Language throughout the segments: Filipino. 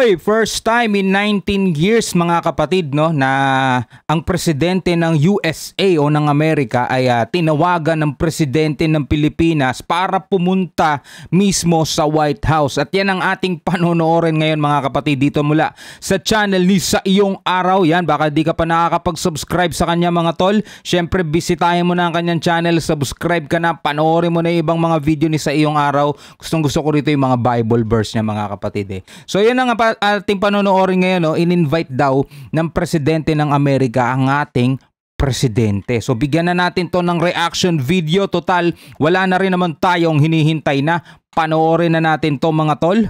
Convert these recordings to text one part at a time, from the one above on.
Hoy, first time in 19 years mga kapatid no na ang presidente ng USA o ng Amerika ay tinawagan ng presidente ng Pilipinas para pumunta mismo sa White House. At yan ang ating panonoorin ngayon mga kapatid dito mula sa channel ni Sa Iyong Araw. Yan, baka di ka pa nakakapag-subscribe sa kanya mga tol. Syempre bisitahin mo na ang kanyang channel, subscribe ka na, panoorin mo na yung ibang mga video ni Sa Iyong Araw. Gustong gusto ko rito yung mga Bible verse niya mga kapatid So yan ang ating panonoorin ngayon, no? In-invite daw ng presidente ng Amerika ang ating presidente. So bigyan na natin to ng reaction video. Total, wala na rin naman tayong hinihintay na. Panoorin na natin to mga tol.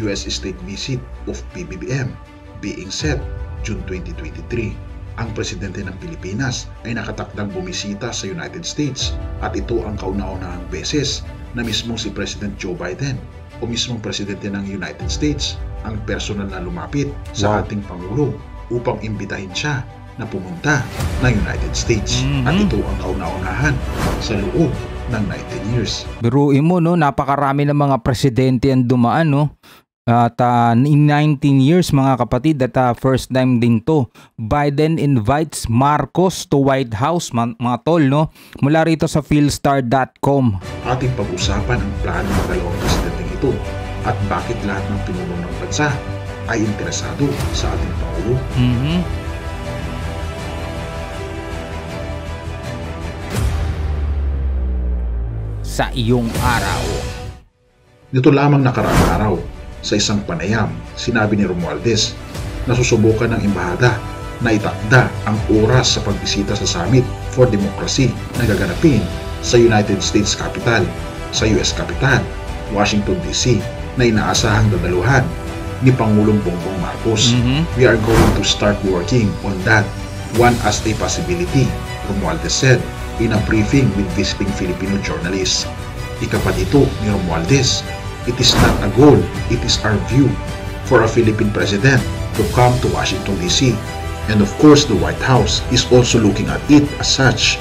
US state visit of PBBM being set June 2023. Ang presidente ng Pilipinas ay nakatakdang bumisita sa United States at ito ang kauna-unahang beses na mismo si President Joe Biden o mismong presidente ng United States ang personal na lumapit sa ating Pangulo upang imbitahin siya na pumunta ng United States. At ito ang kauna-unahan sa loob ng 19 years. Biruin mo, no? Napakarami ng mga presidente ang dumaan, no? At in 19 years mga kapatid, at first time din to. Biden invites Marcos to White House, mga tol, no? Mula rito sa philstar.com. Ating pag-usapan ang plano ng dalawang presidenteng ito at bakit lahat ng pinuno ng bansa ay interesado sa ating Pangulo. Sa Iyong Araw. Nito lamang nakaraang araw, sa isang panayam, sinabi ni Romualdez na susubukan ng embahada na itakda ang oras sa pagbisita sa Summit for Democracy na gaganapin sa United States Capital, sa US Capital, Washington DC, na inaasahang dadaluhan ni Pangulong Bongbong Marcos. We are going to start working on that one as a possibility, Romualdez said in a briefing with visiting Filipino journalists. Ikapat ito ni Romualdez. It is not a goal, it is our view for a Philippine president to come to Washington DC. And of course, the White House is also looking at it as such.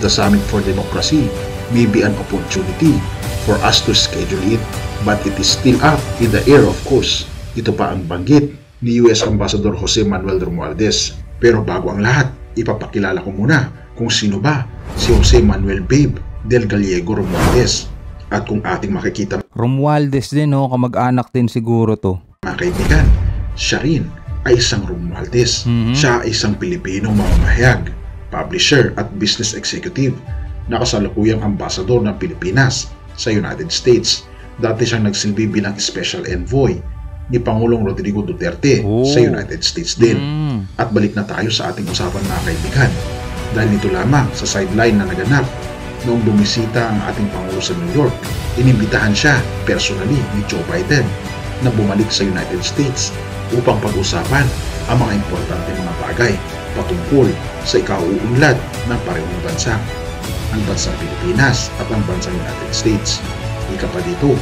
The Summit for Democracy may be an opportunity for us to schedule it, but it is still up in the air of course. Ito pa ang banggit ni US Ambassador Jose Manuel Romualdez. Pero bago ang lahat, ipapakilala ko muna kung sino ba si Jose Manuel Babe del Gallego Romualdez. At kung ating makikita, Romualdez din, no? Kamag-anak din siguro to. Mga kaibigan, siya rin ay isang Romualdez. Siya ay isang Pilipino mamamahayag, publisher at business executive na kasalukuyang ambassador ng Pilipinas sa United States. Dati siyang nagsilbi bilang special envoy ni Pangulong Rodrigo Duterte sa United States din. At balik na tayo sa ating usapan mga kaibigan. Dahil nito lamang sa sideline na naganap noong bumisita ang ating Pangulo sa New York, inimbitahan siya personally ni Joe Biden na bumalik sa United States upang pag-usapan ang mga importante mga bagay patungkol sa ikauunlad ng parehong bansa, ang bansang Pilipinas at ang bansang United States. Ika pa dito,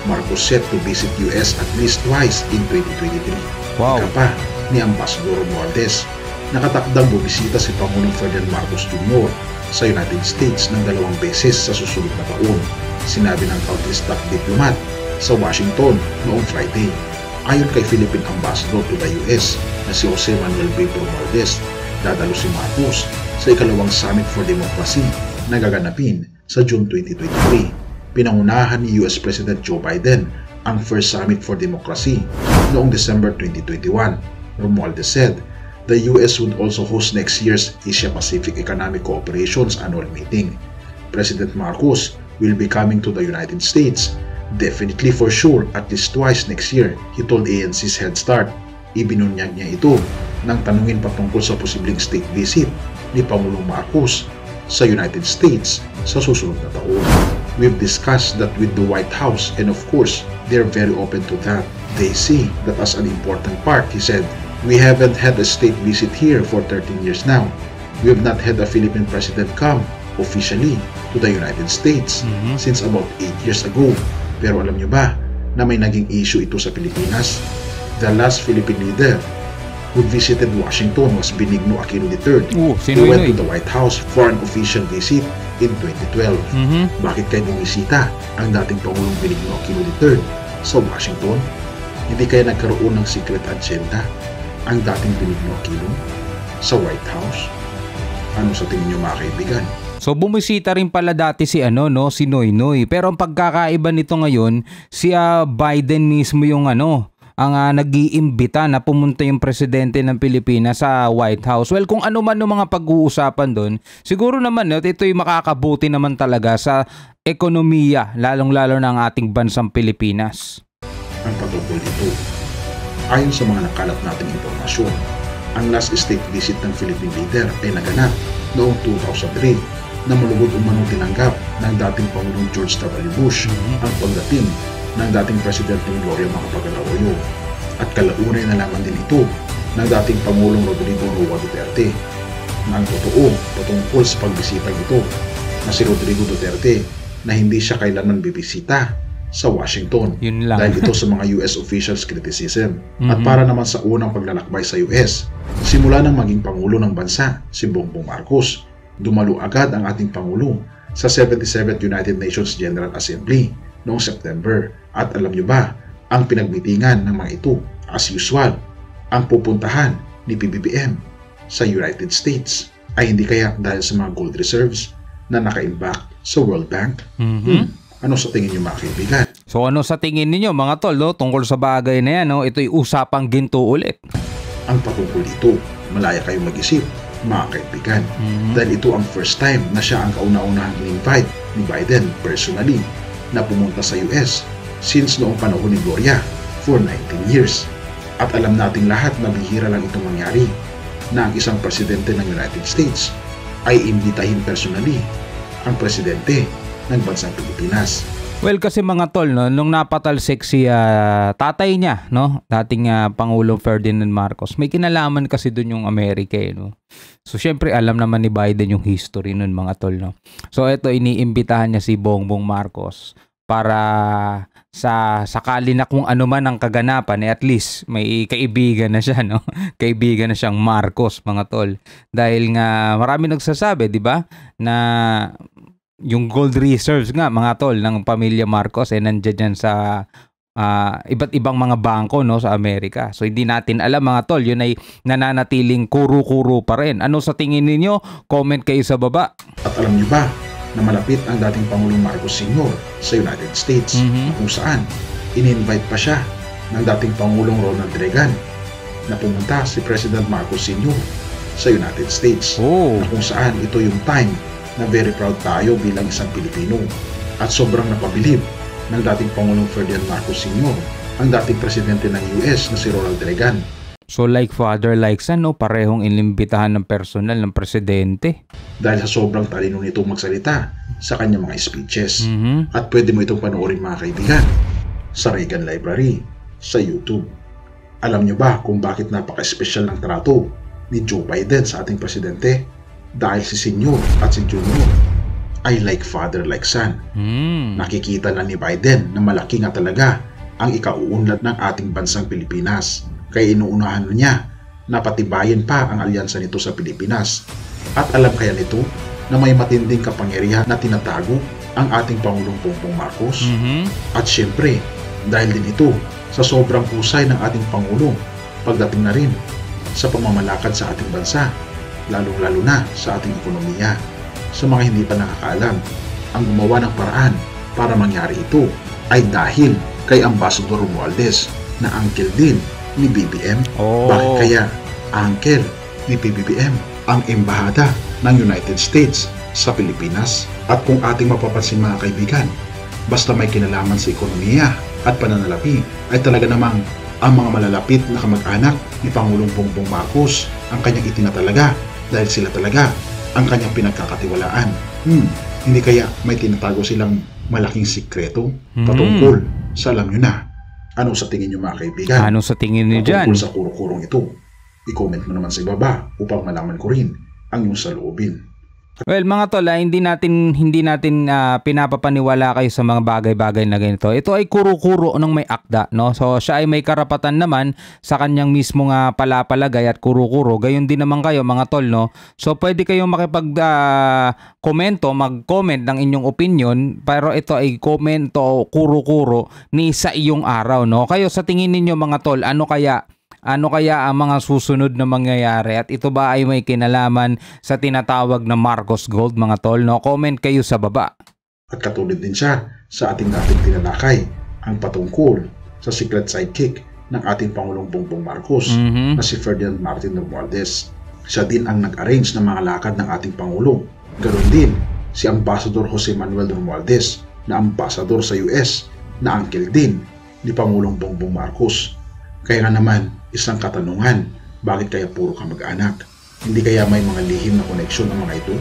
Marcos set to visit US at least twice in 2023. Ika pa ni Ambassador Romualdez, nakatakdang bumisita si Pangulong Ferdinand Marcos Jr. sa United States ng 2 beses sa susunod na taon, sinabi ng country's top diplomat sa Washington noong Friday. Ayon kay Philippine Ambassador to the US na si Jose Manuel Babe Romualdez, dadalo si Marcos sa ikalawang Summit for Democracy na gaganapin sa June 2023. Pinangunahan ni US President Joe Biden ang first Summit for Democracy noong December 2021. Romualdez said, the US would also host next year's Asia-Pacific Economic Cooperation's annual meeting. President Marcos will be coming to the United States, definitely for sure at least twice next year, he told ANC's Head Start. Ibinunyag niya ito nang tanungin patungkol sa posibleng state visit ni Pangulong Marcos sa United States sa susunod na taon. We've discussed that with the White House and of course, they're very open to that. They see that as an important part, he said. We haven't had a state visit here for 13 years now. We have not had a Philippine president come officially to the United States since about 8 years ago. Pero alam niyo ba na may naging issue ito sa Pilipinas? The last Philippine leader who visited Washington was Benigno Aquino III. He went to the White House for an official visit in 2012. Bakit kayo bumisita ang dating Pangulong Benigno Aquino III sa Washington? Hindi kaya nagkaroon ng secret agenda ang dating Benigno Aquino sa White House? Ano sa tingin niyo mga kaibigan? So bumisita rin pala dati si si Noynoy. Pero ang pagkakaiba nito ngayon, si Biden mismo yung ang nag-iimbita na pumunta yung presidente ng Pilipinas sa White House. Well, kung ano man yung mga pag-uusapan doon, siguro naman ito'y makakabuti naman talaga sa ekonomiya, lalong-lalo ng ating bansang Pilipinas. Ang patungkol dito, ayon sa mga nakalat nating impormasyon, ang last state visit ng Philippine leader ay naganap noong 2003 na malugod umanong tinanggap ng dating Pangulong George W. Bush ang pagdating ng dating Presidente Gloria Macapagal-Arroyo at kalaunay na lamang din ito ng dating Pangulong Rodrigo Roa Duterte. Ang totoo patungkol sa pagbisita ito na si Rodrigo Duterte na hindi siya kailanman bibisita sa Washington dahil ito sa mga US officials criticism at para naman sa unang paglalakbay sa US. Simula nang maging Pangulo ng bansa si Bongbong Marcos, dumalo agad ang ating Pangulo sa 77th United Nations General Assembly noong September. At alam nyo ba, ang pinagmitingan ng mga ito, as usual, ang pupuntahan ni PBBM sa United States ay hindi kaya dahil sa mga gold reserves na naka-imbak sa World Bank? Ano sa tingin nyo mga kaibigan? So ano sa tingin niyo mga tol tungkol sa bagay na yan? Ito'y usapang ginto ulit. Ang patungkol dito, malaya kayong mag-isip mga kaibigan. Dahil ito ang first time na siya ang kauna-unahang in-invite ni Biden personally na pumunta sa US since noong panahon ni Gloria for 19 years. At alam nating lahat na bihira lang itong mangyari na ang isang presidente ng United States ay imbitahin personally ang presidente ng bansang Pilipinas. Well, kasi mga tol, nung napatalsik si tatay niya, dating Pangulong Ferdinand Marcos, may kinalaman kasi dun yung Amerika. So, syempre, alam naman ni Biden yung history nun mga tol. So, ito, iniimbitahan niya si Bongbong Marcos para sa sakali na kung ano man ang kaganapan, at least may kaibigan na siya, Kaibigan na siyang Marcos, mga tol. Dahil nga, marami nagsasabi, di ba, na yung gold reserves nga mga tol ng pamilya Marcos nandiyan yan sa iba't ibang mga bangko sa Amerika. So hindi natin alam mga tol, yun ay nananatiling kuro-kuro pa rin. Ano sa tingin ninyo? Comment kayo sa baba. At alam niyo ba na malapit ang dating Pangulong Marcos Sr. sa United States kung saan in-invite pa siya ng dating Pangulong Ronald Reagan na pumunta si President Marcos Sr. sa United States na kung saan ito yung time na very proud tayo bilang isang Pilipino at sobrang napabilib ng dating Pangulong Ferdinand Marcos Sr. ang dating presidente ng US na si Ronald Reagan. So like father like son, parehong inimbitahan ng personal ng presidente. Dahil sa sobrang talino nitong magsalita sa kanyang mga speeches. At pwede mo itong panoorin mga kaibigan sa Reagan Library sa YouTube. Alam nyo ba kung bakit napaka-espesyal ng trato ni Joe Biden sa ating presidente? Dahil si Senyor at si Junior ay like father like son. Nakikita na ni Biden na malaki nga talaga ang ikauunlad ng ating bansang Pilipinas. Kaya inuunahan niya na patibayin pa ang alyansa nito sa Pilipinas. At alam kaya nito na may matinding kapangyarihan na tinatago ang ating Pangulong Bongbong Marcos. At syempre, dahil din ito sa sobrang husay ng ating Pangulo pagdating na rin sa pamamalakad sa ating bansa, lalong-lalo na sa ating ekonomiya. Sa mga hindi pa nakakaalam, ang gumawa ng paraan para mangyari ito ay dahil kay Ambassador Romualdez na uncle din ni BBM. Bakit kaya uncle ni PBBM ang embahada ng United States sa Pilipinas? At kung ating mapapansin mga kaibigan, basta may kinalaman sa ekonomiya at pananalapi ay talaga namang ang mga malalapit na kamag-anak ni Pangulong Bongbong Marcos ang kanyang itinatalaga dahil sila talaga ang kanyang pinagkakatiwalaan. Hindi kaya may tinatago silang malaking sikreto patungkol sa alam nyo na. Ano sa tingin nyo mga kaibigan? Ano sa tingin nyo dyan? Patungkol sa kuro-kurong ito, i-comment mo naman sa ibaba upang malaman ko rin ang iyong saloobin. Well, mga tol, hindi natin pinapapaniwala kayo sa mga bagay-bagay na ganito. Ito ay kuro-kuro ng may akda, no? So siya ay may karapatan naman sa kanyang mismo nga palapalagay at kuro-kuro. Gayon din naman kayo, mga tol, no? So pwede kayong makipag-komento, mag-comment ng inyong opinion, pero ito ay komento o kuro-kuro ni sa iyong araw, no? Kayo sa tingin ninyo, mga tol, ano kaya ang mga susunod na mangyayari, at ito ba ay may kinalaman sa tinatawag na Marcos Gold, mga tol, no? Comment kayo sa baba. At katulad din siya sa ating dating tinalakay, ang patungkol sa secret sidekick ng ating Pangulong Bongbong Marcos na si Ferdinand Martin Romualdez. Siya din ang nag-arrange ng mga lakad ng ating Pangulo. Ganon din si Ambassador Jose Manuel Romualdez na ambassador sa US na uncle din ni Pangulong Bongbong Marcos. Kaya nga naman, isang katanungan, bakit kaya puro kamag-anak? Hindi kaya may mga lihim na koneksyon ng mga ito?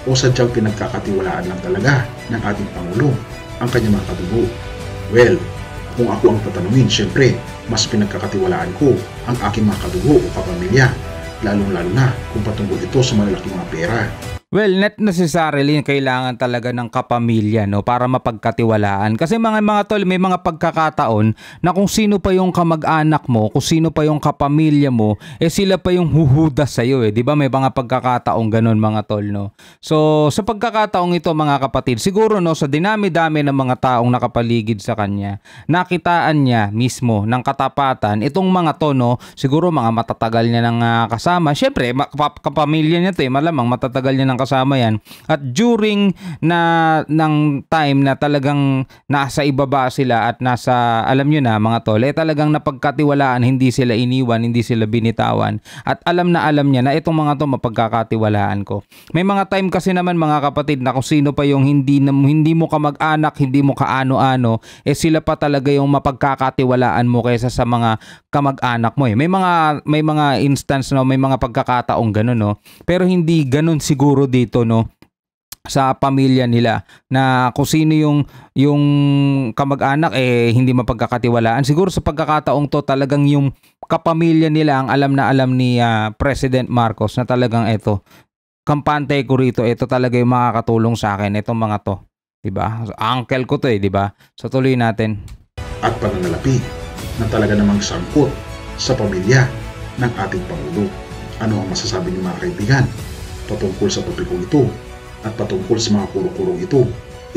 O sadyang pinagkakatiwalaan lang talaga ng ating Pangulo ang kanyang mga kadugo? Well, kung ako ang tatanungin, syempre, mas pinagkakatiwalaan ko ang aking mga kadugo o kapamilya, lalong-lalo na kung patungkol ito sa malalaking mga pera. Well, not necessarily kailangan talaga ng kapamilya, no, para mapagkatiwalaan. Kasi mga tol, may mga pagkakataon na kung sino pa yung kamag-anak mo, kung sino pa yung kapamilya mo, sila pa yung huhudas sa iyo, eh. 'Di ba? May mga pagkakataong ganun, mga tol, no. So, sa pagkakataong ito, mga kapatid, siguro, no, sa dinami-dami ng mga taong nakapaligid sa kanya, nakitaan niya mismo ng katapatan itong mga to, no. Siguro mga matatagal niya ng kasama. Syempre, kapamilya niya 'to, malamang matatagal niya ng kasama yan, at during ng time na talagang nasa ibaba sila at nasa, alam nyo na, mga tol, talagang napagkatiwalaan, hindi sila iniwan, hindi sila binitawan, at alam niya na itong mga to mapagkakatiwalaan ko. May mga time kasi naman, mga kapatid, na kung sino pa yung hindi mo kamag-anak, hindi mo kaano-ano, sila pa talaga yung mapagkakatiwalaan mo kaysa sa mga kamag-anak mo. May mga instance, no, may mga pagkakataong ganun, no, pero hindi ganun siguro dito, no, sa pamilya nila, na kung sino yung kamag-anak hindi mapagkakatiwalaan. Siguro sa pagkakataong to, talagang yung kapamilya nila ang alam ni President Marcos na talagang ito, kampante ko rito, ito talaga yung makakatulong sa akin, itong mga to, 'di ba? Uncle ko to, 'di ba? So tuloy natin. At pananalapi na talaga namang sangkot sa pamilya ng ating Pangulo. Ano ang masasabi niyo, mga kaibigan, patungkol sa topikong ito at patungkol sa mga kuro-kurong ito?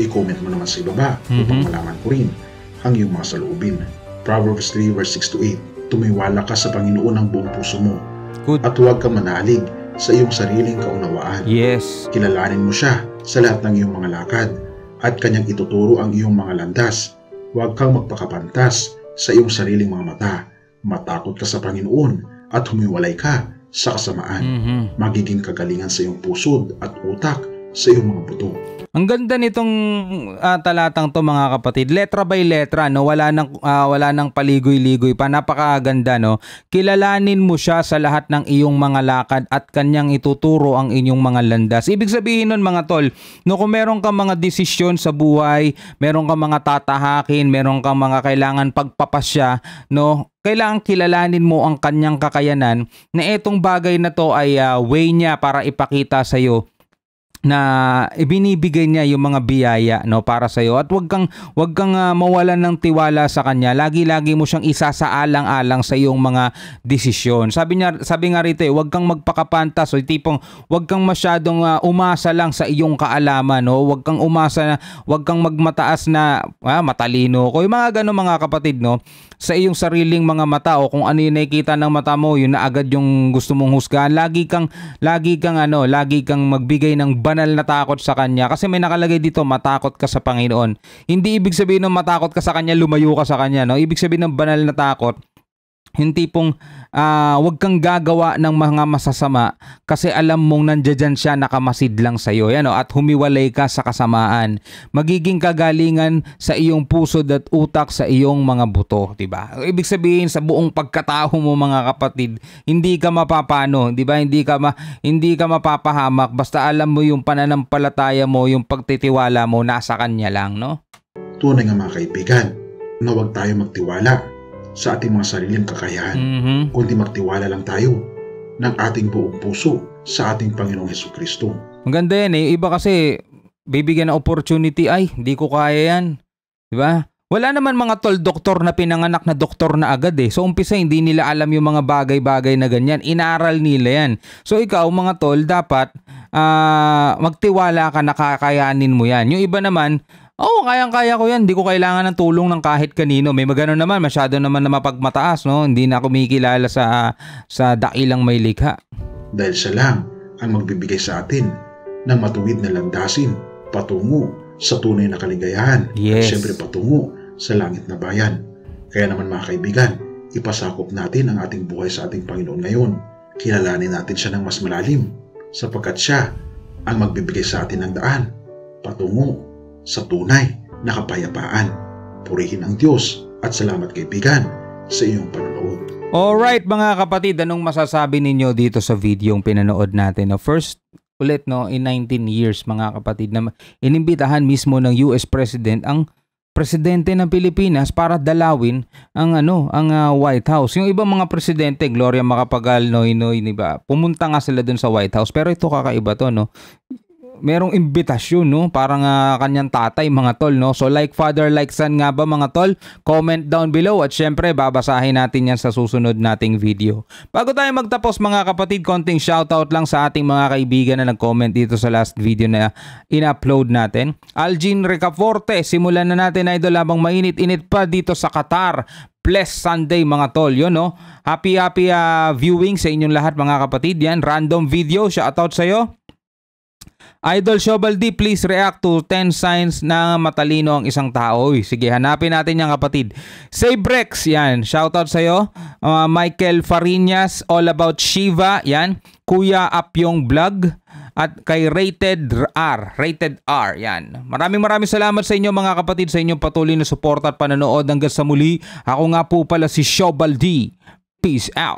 I-comment mo naman sa ibaba upang malaman ko rin ang iyong mga saloobin. Proverbs 3 verse 6 to 8, tumiwala ka sa Panginoon ng buong puso mo. Good. At huwag kang manalig sa iyong sariling kaunawaan. Yes. Kilalanin mo siya sa lahat ng iyong mga lakad at kanyang ituturo ang iyong mga landas. Huwag kang magpakapantas sa iyong sariling mga mata. Matakot ka sa Panginoon at humiwalay ka sa kasamaan. Magiging kagalingan sa iyong pusod at utak sa iyong mga buto. Ang ganda nitong talatang to, mga kapatid. Letra by letra, no? Wala nang paligoy-ligoy pa. Napakaganda, no? Kilalanin mo siya sa lahat ng iyong mga lakad at kanyang ituturo ang inyong mga landas. Ibig sabihin nun, mga tol, no, kung meron kang mga desisyon sa buhay, meron kang mga tatahakin, meron kang mga kailangan pagpapasya, no? Kailangan kilalanin mo ang kanyang kakayanan, na itong bagay na to ay way niya para ipakita sa iyo na ibinibigay niya yung mga biyaya, no, para sa iyo, at wag kang mawalan ng tiwala sa kanya. Lagi mo siyang isasaalang-alang sa iyong mga desisyon. Sabi nga rito, wag kang magpakapantas, o tipong wag kang masyadong umasa lang sa iyong kaalaman, no. Wag kang umasa, wag kang magmataas na matalino ko. Yung mga ganun, mga kapatid, no, sa iyong sariling mga mata, o kung ano yung nakikita ng mata mo, yun na agad yung gusto mong husgahan. Lagi kang magbigay ng banal na takot sa kanya, kasi may nakalagay dito, matakot ka sa Panginoon. Hindi ibig sabihin ng matakot ka sa kanya, lumayo ka sa kanya, no? Ibig sabihin ng banal na takot, hindi pong wag kang gagawa ng mga masasama kasi alam mong nandiyan siya nakamasid lang sa iyo, yan, at humiwalay ka sa kasamaan. Magiging kagalingan sa iyong puso at utak sa iyong mga buto, 'di ba? Ibig sabihin, sa buong pagkatao mo, mga kapatid, hindi ka mapapano, 'di ba? Hindi ka mapapahamak basta alam mo yung pananampalataya mo, yung pagtitiwala mo nasa kanya lang, no? Tunay nga, mga kaibigan, na huwag tayo magtiwala sa ating mga sariling kakayahan, kundi magtiwala lang tayo ng ating buong puso sa ating Panginoong Hesukristo. Maganda yan eh. Iba kasi bibigyan ng opportunity, ay hindi ko kaya yan. Diba? Wala naman mga tol doktor na pinanganak na doktor na agad eh. So umpisa hindi nila alam yung mga bagay-bagay na ganyan. Inaral nila yan. So ikaw mga tol dapat magtiwala ka na kakayanin mo yan. Yung iba naman, kayang-kaya ko yan. Hindi ko kailangan ng tulong ng kahit kanino. May magano naman, masyado naman na mapagmataas, no? Hindi na kumikilala sa dakilang may likha. Dahil siya lang ang magbibigay sa atin ng matuwid na landasin patungo sa tunay na kaligayahan. Yes. At syempre patungo sa langit na bayan. Kaya naman mga kaibigan, ipasakop natin ang ating buhay sa ating Panginoon ngayon. Kilalanin natin siya ng mas malalim sapagkat siya ang magbibigay sa atin ng daan patungo sa tunay na kapayapaan. Purihin ang Diyos at salamat kaibigan sa iyong panonood. Alright mga kapatid, anong masasabi ninyo dito sa video yung pinanood natin? First ulit in 19 years mga kapatid na inimbitahan mismo ng US President ang presidente ng Pilipinas para dalawin ang White House. Yung ibang mga presidente, Gloria Macapagal, Noynoy, diba? Pumunta nga sila dun sa White House pero ito kakaiba to, no? Merong imbitasyon, no? Parang kanyang tatay, mga tol, no? So like father, like son nga ba mga tol? Comment down below at syempre babasahin natin yan sa susunod nating video. Bago tayo magtapos mga kapatid, konting shoutout lang sa ating mga kaibigan na nag-comment dito sa last video na in-upload natin. Algin Recaforte, simulan na natin idol habang mainit-init pa dito sa Qatar. Blessed Sunday mga tol, yun no? Happy viewing sa inyong lahat mga kapatid. Yan, random video, shoutout sa'yo. Idol Shobal D, please react to 10 signs na matalino ang isang tao. Sige, hanapin natin yan kapatid. Sabrex, yan. Shoutout sa'yo. Michael Farinas, All About Shiva, yan. Kuya Apyong Vlog. At kay Rated R, yan. Maraming salamat sa inyo mga kapatid sa inyong patuloy na suporta at panonood hanggang sa muli. Ako nga po pala si Shobal D. Peace out.